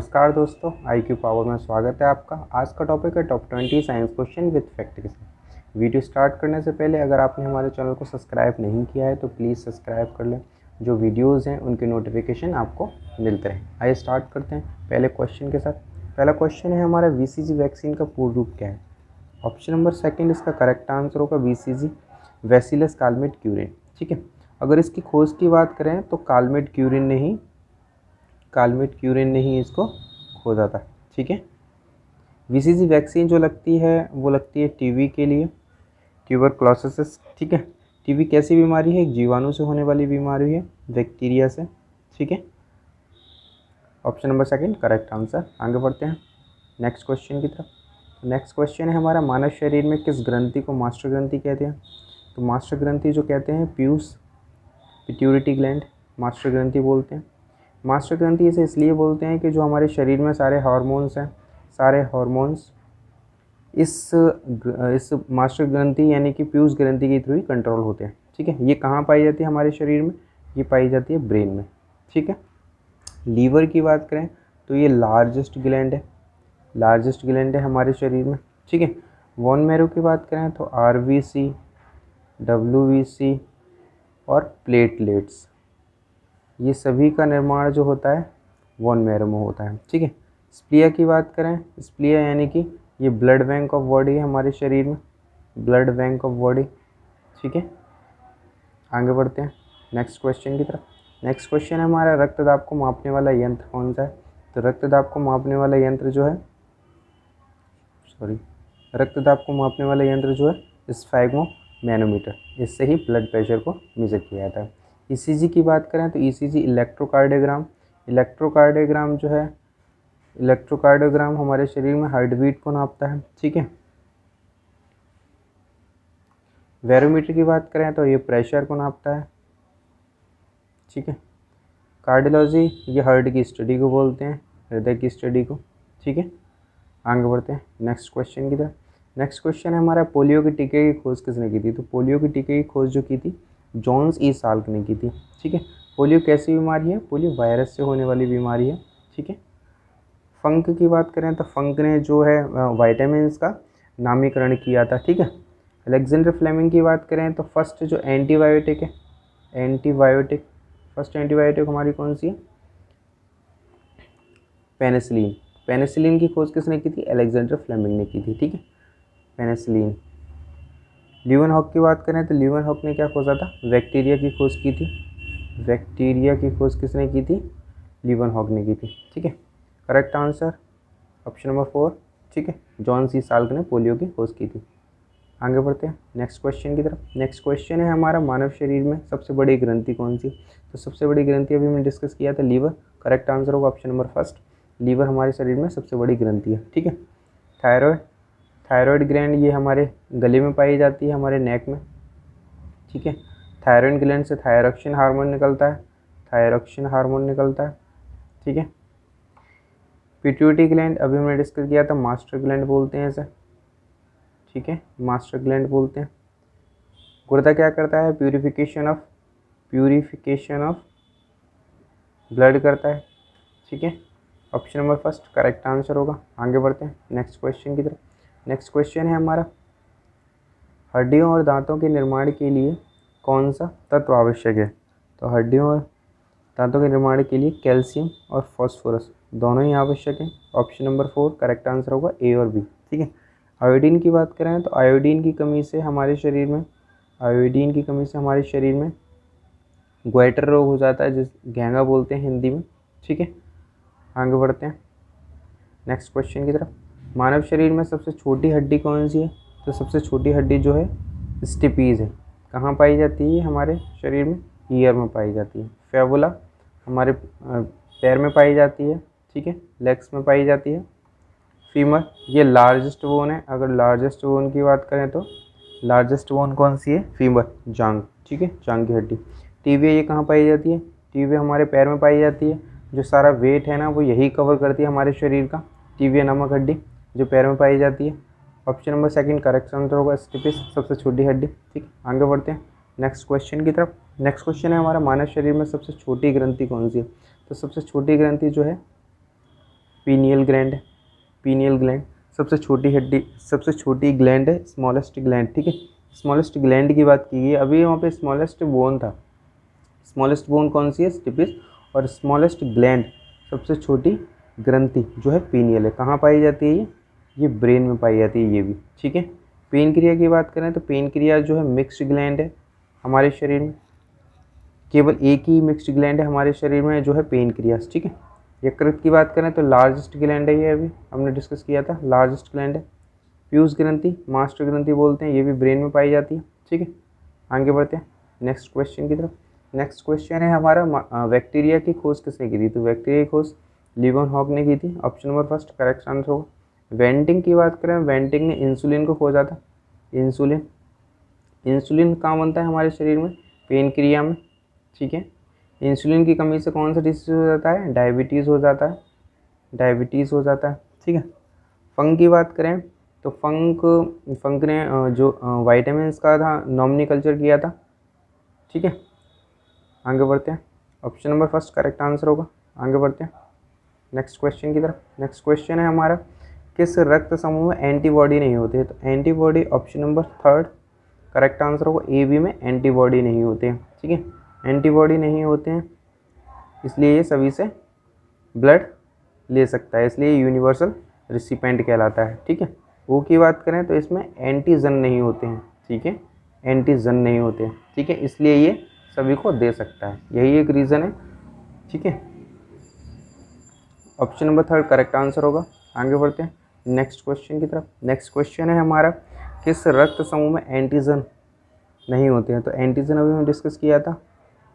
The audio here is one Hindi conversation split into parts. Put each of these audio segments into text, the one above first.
नमस्कार दोस्तों, IQ पावर में स्वागत है आपका। आज का टॉपिक है top 20 science question with fact के साथ। वीडियो स्टार्ट करने से पहले अगर आपने हमारे चैनल को सब्सक्राइब नहीं किया है तो प्लीज़ सब्सक्राइब कर लें, जो वीडियोज़ हैं उनके नोटिफिकेशन आपको मिलते रहें। आइए स्टार्ट करते हैं पहले क्वेश्चन के साथ। पहला क्वेश्चन है हमारा, BCG वैक्सीन का पूर्ण रूप क्या है? ऑप्शन नंबर सेकेंड इसका करेक्ट आंसर होगा BCG बैसिलस कालमेट-क्यूरिन। ठीक है, अगर इसकी खोज की बात करें तो कालमेट-क्यूरिन ने ही इसको खोजा था। ठीक है, BCG वैक्सीन जो लगती है वो लगती है टीबी के लिए, ट्यूबरक्लोसिस। ठीक है, टीबी कैसी बीमारी है? एक जीवाणु से होने वाली बीमारी है, बैक्टीरिया से। ठीक है, option number second correct answer. आगे बढ़ते हैं नेक्स्ट क्वेश्चन की तरफ। नेक्स्ट क्वेश्चन है हमारा, मानव शरीर में किस ग्रंथि को मास्टर ग्रंथि कहते हैं? तो मास्टर ग्रंथि जो कहते हैं पीयूष पिट्यूटरी ग्लैंड मास्टर ग्रंथि बोलते हैं। मास्टर ग्रंथि इसे इसलिए बोलते हैं कि जो हमारे शरीर में सारे हार्मोन्स हैं, सारे हार्मोन्स इस मास्टर ग्रंथि यानी कि पीयूष ग्रंथि के थ्रू ही कंट्रोल होते हैं। ठीक है, ये कहाँ पाई जाती है हमारे शरीर में? ये पाई जाती है ब्रेन में। ठीक है, लीवर की बात करें तो ये लार्जेस्ट ग्लैंड है हमारे शरीर में। ठीक है, बोन मैरो की बात करें तो RBC, WBC और प्लेटलेट्स, ये सभी का निर्माण जो होता है बोन मैरो में होता है। ठीक है, स्प्लिया की बात करें, स्प्लिया यानी कि ये ब्लड बैंक ऑफ बॉडी है हमारे शरीर में, ब्लड बैंक ऑफ बॉडी। ठीक है, आगे बढ़ते हैं नेक्स्ट क्वेश्चन की तरफ। नेक्स्ट क्वेश्चन है हमारा, रक्तदाब को मापने वाला यंत्र कौन सा है? तो रक्तदाब को मापने वाला यंत्र जो है स्फैग्मोमैनोमीटर, इससे ही ब्लड प्रेशर को मेजर किया जाता है। ECG की बात करें तो ECG इलेक्ट्रोकार्डियोग्राम हमारे शरीर में हार्ट बीट को नापता है। ठीक है, बैरोमीटर की बात करें तो ये प्रेशर को नापता है। ठीक है, कार्डियोलॉजी ये हार्ट की स्टडी को बोलते हैं, हृदय की स्टडी को। ठीक है, आगे बढ़ते हैं नेक्स्ट क्वेश्चन की तरफ। नेक्स्ट क्वेश्चन है हमारा, पोलियो के टीके की खोज किसने की थी? तो पोलियो के टीके की खोज जो की थी जॉन्स ई साल्क ने की थी। ठीक है, पोलियो कैसी बीमारी है? पोलियो वायरस से होने वाली बीमारी है। ठीक है, फंक की बात करें तो फंक ने जो है वाइटामिन्स का नामीकरण किया था। ठीक है, अलेक्जेंडर फ्लेमिंग की बात करें तो फर्स्ट एंटीबायोटिक हमारी कौन सी है? पेनिसिलिन की खोज किसने की थी? अलेक्जेंडर फ्लेमिंग ने की थी। ठीक है, पेनिसिलिन। लीवनहॉक की बात करें तो लीवनहॉक ने क्या खोजा था? बैक्टीरिया की खोज की थी। बैक्टीरिया की खोज किसने की थी? लीवनहॉक ने की थी। ठीक है, करेक्ट आंसर ऑप्शन नंबर 4। ठीक है, जॉन सी साल्क ने पोलियो की खोज की थी। आगे बढ़ते हैं नेक्स्ट क्वेश्चन की तरफ। नेक्स्ट क्वेश्चन है हमारा, मानव शरीर में सबसे बड़ी ग्रंथि कौन सी? तो सबसे बड़ी ग्रंथि अभी हमने डिस्कस किया था लीवर, करेक्ट आंसर होगा ऑप्शन नंबर फर्स्ट। लीवर हमारे शरीर में सबसे बड़ी ग्रंथि है। ठीक है, थायराइड ग्लैंड ये हमारे गले में पाई जाती है, हमारे नेक में। ठीक है, थायराइड ग्लैंड से थायरॉक्सिन हार्मोन निकलता है। ठीक है, पिट्यूटरी ग्लैंड अभी हमने डिस्कस किया था, मास्टर ग्लैंड बोलते हैं इसे। ठीक है, मास्टर ग्लैंड बोलते हैं। गुर्दा क्या करता है? प्यूरिफिकेशन ऑफ ब्लड करता है। ठीक है, option number first correct answer होगा। आगे बढ़ते हैं नेक्स्ट क्वेश्चन की तरफ। नेक्स्ट क्वेश्चन है हमारा, हड्डियों और दांतों के निर्माण के लिए कौन सा तत्व आवश्यक है? तो हड्डियों और दांतों के निर्माण के लिए कैल्शियम और फॉस्फोरस दोनों ही आवश्यक हैं। ऑप्शन नंबर 4 करेक्ट आंसर होगा A और B। ठीक है, आयोडीन की बात करें तो आयोडीन की कमी से हमारे शरीर में ग्वाइटर रोग हो जाता है, जिस घेंगा बोलते हैं हिंदी में। ठीक है, आगे बढ़ते हैं नेक्स्ट क्वेश्चन की तरफ। मानव शरीर में सबसे छोटी हड्डी कौन सी है? तो सबसे छोटी हड्डी जो है स्टिपीज़ है। कहाँ पाई जाती है? हमारे शरीर में ईयर में पाई जाती है। फेबुला हमारे पैर में पाई जाती है। ठीक है, लेग्स में पाई जाती है। फीमर ये लार्जेस्ट बोन है। अगर लार्जेस्ट बोन की बात करें तो लार्जेस्ट बोन कौन सी है? फीमर, जांग। ठीक है, जांग की हड्डी। टीबिया ये कहाँ पाई जाती है? टीबिया हमारे पैर में पाई जाती है। जो सारा वेट है ना वो यही कवर करती है हमारे शरीर का, टीबिया नामक हड्डी जो पैर में पाई जाती है। Option number second correct answer होगा स्टिपिस, सबसे छोटी हड्डी। ठीक, आगे बढ़ते हैं नेक्स्ट क्वेश्चन की तरफ। नेक्स्ट क्वेश्चन है हमारा, मानव शरीर में सबसे छोटी ग्रंथि कौन सी है? तो सबसे छोटी ग्रंथि जो है पीनियल ग्लैंड है, पीनियल ग्लैंड सबसे छोटी हड्डी, सबसे छोटी ग्लैंड है, स्मॉलेस्ट ग्लैंड, ठीक है। स्मॉलेस्ट ग्लैंड की बात की गई, अभी वहाँ पे स्मॉलेस्ट बोन था, स्मॉलेस्ट बोन कौन सी है, स्टिपिस, और स्मॉलेस्ट ग्लैंड सबसे छोटी ग्रंथि जो है पीनियल है, कहाँ पाई जाती है ये ब्रेन में पाई जाती है ये भी, ठीक है। पेन क्रिया की बात करें तो पेन क्रिया जो है मिक्स्ड ग्लैंड है हमारे शरीर में, केवल एक ही मिक्स्ड ग्लैंड है हमारे शरीर में जो है पेन क्रिया, ठीक है। यकृत की बात करें तो लार्जेस्ट ग्लैंड है, ये अभी हमने डिस्कस किया था, लार्जेस्ट ग्लैंड है। पीयूष ग्रंथि, मास्टर ग्रंथि बोलते हैं, ये भी ब्रेन में पाई जाती है, ठीक है। आगे बढ़ते हैं नेक्स्ट क्वेश्चन की तरफ। नेक्स्ट क्वेश्चन है हमारा, बैक्टीरिया की खोज किसने की थी, तो बैक्टीरिया की खोज लीवनहॉक ने की थी, option number first correct answer होगा। वेंटिंग की बात करें, वेंटिंग ने इंसुलिन को खोजा था, इंसुलिन, इंसुलिन कहाँ बनता है हमारे शरीर में, पेन क्रिया में, ठीक है। इंसुलिन की कमी से कौन सा डिसीज हो जाता है, डायबिटीज़ हो जाता है, डायबिटीज़ हो जाता है, ठीक है। फंग की बात करें तो फंक ने जो वाइटामिन का था नॉमिनी कल्चर किया था, ठीक है। आगे बढ़ते हैं, option number first correct answer होगा। आगे बढ़ते हैं नेक्स्ट क्वेश्चन की तरफ। नेक्स्ट क्वेश्चन है हमारा, किस रक्त समूह में एंटीबॉडी नहीं होती है, तो antibody option number third correct answer होगा, ए बी में एंटीबॉडी नहीं होते हैं, ठीक है। एंटीबॉडी नहीं होते हैं इसलिए ये सभी से ब्लड ले सकता है, इसलिए यूनिवर्सल रिसिपेंट कहलाता है, ठीक है। ओ की बात करें तो इसमें एंटीजन नहीं होते हैं, ठीक है, एंटीजन नहीं होते हैं, ठीक है, इसलिए ये सभी को दे सकता है, यही एक रीज़न है, ठीक है। Option number third correct answer होगा। आगे बढ़ते हैं नेक्स्ट क्वेश्चन की तरफ। नेक्स्ट क्वेश्चन है हमारा, किस रक्त समूह में एंटीजन नहीं होते हैं, तो एंटीजन अभी हमने डिस्कस किया था,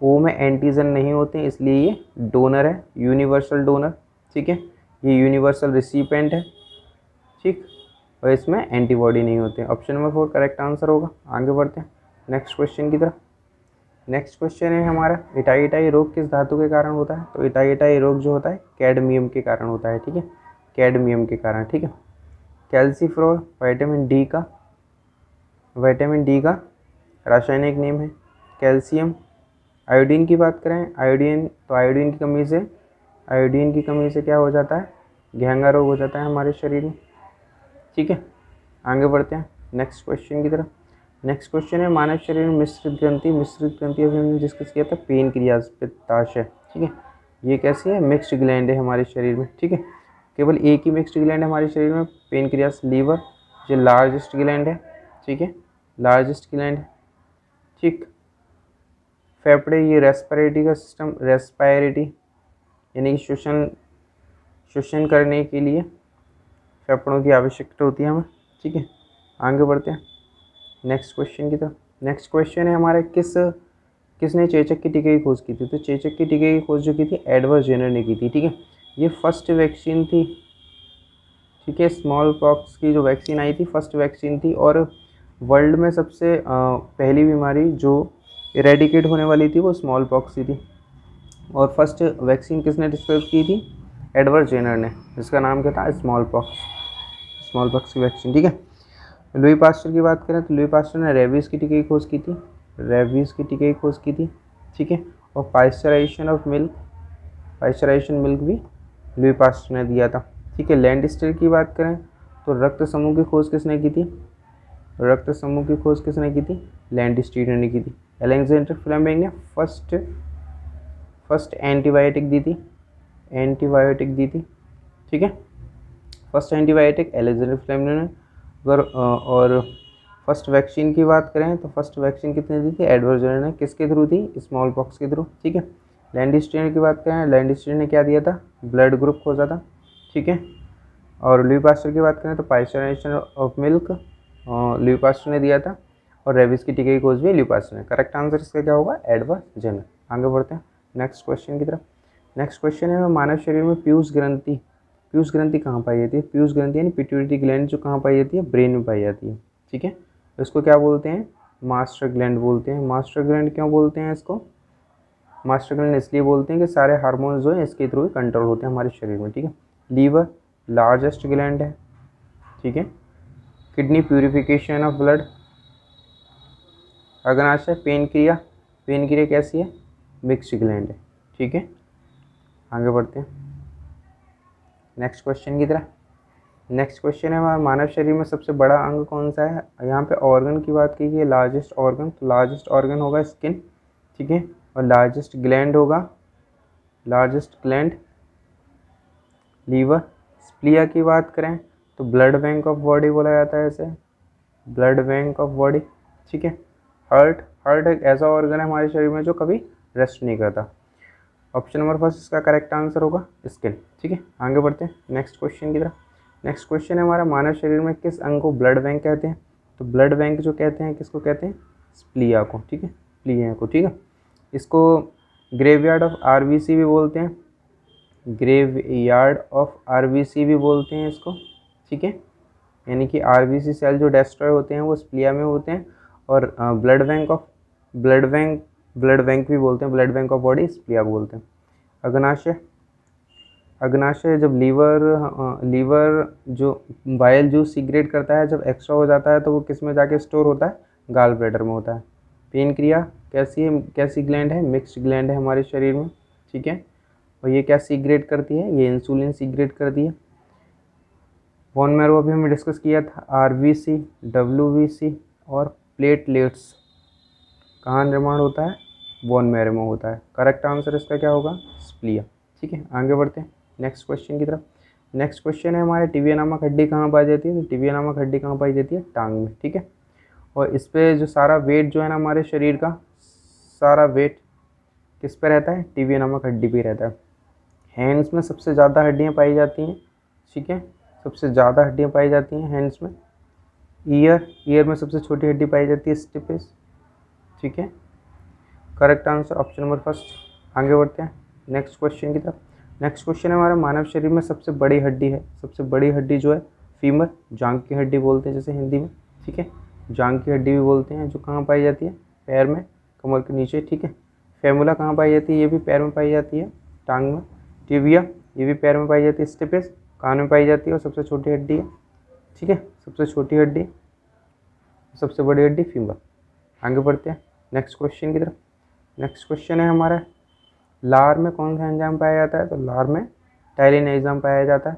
ओ में एंटीजन नहीं होते हैं इसलिए ये डोनर है, यूनिवर्सल डोनर, ठीक है, ये यूनिवर्सल रिसिपेंट है, ठीक, और इसमें एंटीबॉडी नहीं होते हैं, option number four correct answer होगा। आगे बढ़ते हैं नेक्स्ट क्वेश्चन की तरफ। नेक्स्ट क्वेश्चन है हमारा, इटाई रोग किस धातु के कारण होता है, तो इटाई रोग जो होता है कैडमियम के कारण होता है, ठीक है, कैडमियम के कारण, ठीक है। कैल्सीफ्लोर विटामिन डी का रासायनिक नेम है, कैल्शियम। आयोडीन की बात करें, आयोडीन, तो आयोडीन की कमी से क्या हो जाता है, घेंगा रोग हो जाता है हमारे शरीर में, ठीक है। आगे बढ़ते हैं नेक्स्ट क्वेश्चन की तरफ। नेक्स्ट क्वेश्चन है, मानव शरीर में मिश्रित ग्रंथि अभी हमने डिस्कस किया था, पेन क्रियाज पित्ताशय, ठीक है, ये कैसी है, मिक्स्ड ग्लैंड है हमारे शरीर में, ठीक है, केवल एक ही मिक्स्ड ग्लैंड है हमारे शरीर में, पेन क्रियाज। लीवर जो लार्जेस्ट ग्लैंड है, ठीक है, लार्जेस्ट ग्लैंड है, ठीक। फेफड़े, ये रेस्पिरेटरी का सिस्टम, रेस्पायरेटी यानी कि श्वसन करने के लिए फेफड़ों की आवश्यकता होती है हमें, ठीक है। आगे बढ़ते हैं नेक्स्ट क्वेश्चन की तरफ। नेक्स्ट क्वेश्चन है हमारे, किसने चेचक की टीके की खोज की थी, तो चेचक की टीके की खोज जो की थी एडवर्ड जेनर ने की थी, ठीक है। ये फर्स्ट वैक्सीन थी, ठीक है, स्मॉल पॉक्स की जो वैक्सीन आई थी फर्स्ट वैक्सीन थी, और वर्ल्ड में सबसे पहली बीमारी जो इरेडिकेट होने वाली थी वो स्मॉल पॉक्स ही थी, और फर्स्ट वैक्सीन किसने डिस्कवर की थी, एडवर्ड जेनर ने, जिसका नाम क्या था, स्मॉल पॉक्स की वैक्सीन, ठीक है। लुई पास्चर की बात करें तो लुई पास्चर ने रेबीज़ की टीके की खोज की थी, ठीक है। और पास्चराइजेशन मिल्क भी लुई पास्चर ने दिया था, ठीक है। लैंडस्टर की बात करें तो रक्त समूह की खोज किसने की थी, लैंडस्टर ने की थी। अलेक्जेंडर फ्लेमिंग ने फर्स्ट एंटीबायोटिक दी थी, ठीक है, फर्स्ट एंटीबायोटिक अलेक्जेंडर फ्लेमिंग ने। अगर और फर्स्ट वैक्सीन की बात करें तो फर्स्ट वैक्सीन कितने दी थी, एडवर्ड जेनर ने, किसके थ्रू थी, स्मॉल पॉक्स के थ्रू, ठीक है। लैंडस्टर की बात करें, लैंडस्टर ने क्या दिया था, ब्लड ग्रुप खोजा था, ठीक है। और लुई पास्चर की बात करें तो pasteurisation of milk Louis Pasteur ने दिया था, और रेबीज़ की टीके की खोज भी लुई पास्चर ने। करेक्ट आंसर इसका क्या होगा, एडवर्ड जेनर। आगे बढ़ते हैं नेक्स्ट क्वेश्चन की तरफ। नेक्स्ट क्वेश्चन है, मानव शरीर में पीयूष ग्रंथि कहाँ पाई जाती है, पीयूष ग्रंथि यानी पिट्यूटरी ग्लैंड जो कहाँ पाई जाती है, ब्रेन में पाई जाती है, ठीक है। इसको क्या बोलते हैं, मास्टर ग्लैंड बोलते हैं। मास्टर ग्लैंड क्यों बोलते हैं इसको, मास्टर ग्लैंड इसलिए बोलते हैं कि सारे हार्मोन्स जो हैं इसके थ्रू ही कंट्रोल होते हैं हमारे शरीर में, ठीक है। लीवर लार्जेस्ट ग्लैंड है, ठीक है। Kidney purification of blood. अग्नाशय पेन क्रिया कैसी है, मिक्स्ड ग्लैंड है, ठीक है। आगे बढ़ते हैं नेक्स्ट क्वेश्चन की तरफ। नेक्स्ट क्वेश्चन है हमारा मानव शरीर में सबसे बड़ा अंग कौन सा है। यहाँ पे ऑर्गन की बात की गई है, लार्जेस्ट ऑर्गन, तो लार्जेस्ट ऑर्गन होगा स्किन, ठीक है। और लार्जेस्ट ग्लैंड होगा, लार्जेस्ट ग्लैंड लीवर। स्प्लिया की बात करें तो ब्लड बैंक ऑफ बॉडी बोला जाता है इसे, ब्लड बैंक ऑफ बॉडी, ठीक है। हार्ट, हार्ट एक ऐसा ऑर्गन है हमारे शरीर में जो कभी रेस्ट नहीं करता। ऑप्शन नंबर फर्स्ट इसका करेक्ट आंसर होगा स्किन, ठीक है। आगे बढ़ते हैं नेक्स्ट क्वेश्चन की तरफ। नेक्स्ट क्वेश्चन है हमारा मानव शरीर में किस अंग को ब्लड बैंक कहते हैं। तो ब्लड बैंक जो कहते हैं किसको कहते हैं, स्प्लिया को, ठीक है, स्प्लिया को, ठीक है। इसको ग्रेवयार्ड ऑफ आरबीसी भी बोलते हैं, ग्रेवयार्ड ऑफ आरबीसी भी बोलते हैं इसको, ठीक है। यानी कि आरबीसी सेल जो डिस्ट्रॉय होते हैं वो स्प्लिया में होते हैं, और ब्लड बैंक भी बोलते हैं, ब्लड बैंक ऑफ बॉडी स्प्लिया बोलते हैं। अग्नाशय, अग्नाशय जब लीवर जो बाइल जूस सीक्रेट करता है, जब एक्स्ट्रा हो जाता है तो वो किस में जाके स्टोर होता है, गाल ब्लैडर में होता है। पेनक्रिया कैसी है, कैसी ग्लैंड है, मिक्स्ड ग्लैंड है हमारे शरीर में, ठीक है। और ये क्या सीक्रेट करती है, ये इंसुलिन सीक्रेट करती है। बोन मैरो अभी हमने डिस्कस किया था, आरबीसी, डब्ल्यूबीसी और प्लेटलेट्स कहाँ निर्माण होता है, बोन मैरो में होता है। करेक्ट आंसर इसका क्या होगा, स्प्लिया, ठीक है। आगे बढ़ते हैं नेक्स्ट क्वेश्चन की तरफ। नेक्स्ट क्वेश्चन है हमारे टिबिया नामक हड्डी कहाँ पाई जाती है। तो टिबिया नामक हड्डी कहाँ पाई जाती है, टांग में, ठीक है। और इस पर जो सारा वेट जो है ना हमारे शरीर का, सारा वेट किस पे रहता है, टिबिया नामक हड्डी पे रहता है। हैंड्स में सबसे ज़्यादा हड्डियाँ पाई जाती हैं, ठीक है, सबसे ज़्यादा हड्डियाँ पाई जाती हैं हैंड्स में। ईयर में सबसे छोटी हड्डी पाई जाती है, स्टिपेस, ठीक है। Correct answer option number first. आगे बढ़ते हैं नेक्स्ट क्वेश्चन की तरफ। नेक्स्ट क्वेश्चन है हमारा मानव शरीर में सबसे बड़ी हड्डी है, सबसे बड़ी हड्डी जो है फीमर, जांघ की हड्डी बोलते हैं जैसे हिंदी में, ठीक है। जांघ की हड्डी भी बोलते हैं, जो कहाँ पाई जाती है, पैर में, कमर के नीचे, ठीक है। फेमुला कहाँ पाई जाती है, ये भी पैर में पाई जाती है, टांग में। टिबिया ये भी पैर में पाई जाती है, स्टिपेस कान में पाई जाती है और सबसे छोटी हड्डी है, ठीक है, सबसे छोटी हड्डी, सबसे बड़ी हड्डी फीमर। आगे बढ़ते हैं नेक्स्ट क्वेश्चन की तरफ। नेक्स्ट क्वेश्चन है हमारा लार में कौन सा एंजाइम पाया जाता है। तो लार में टायलिन एंजाइम पाया जाता है,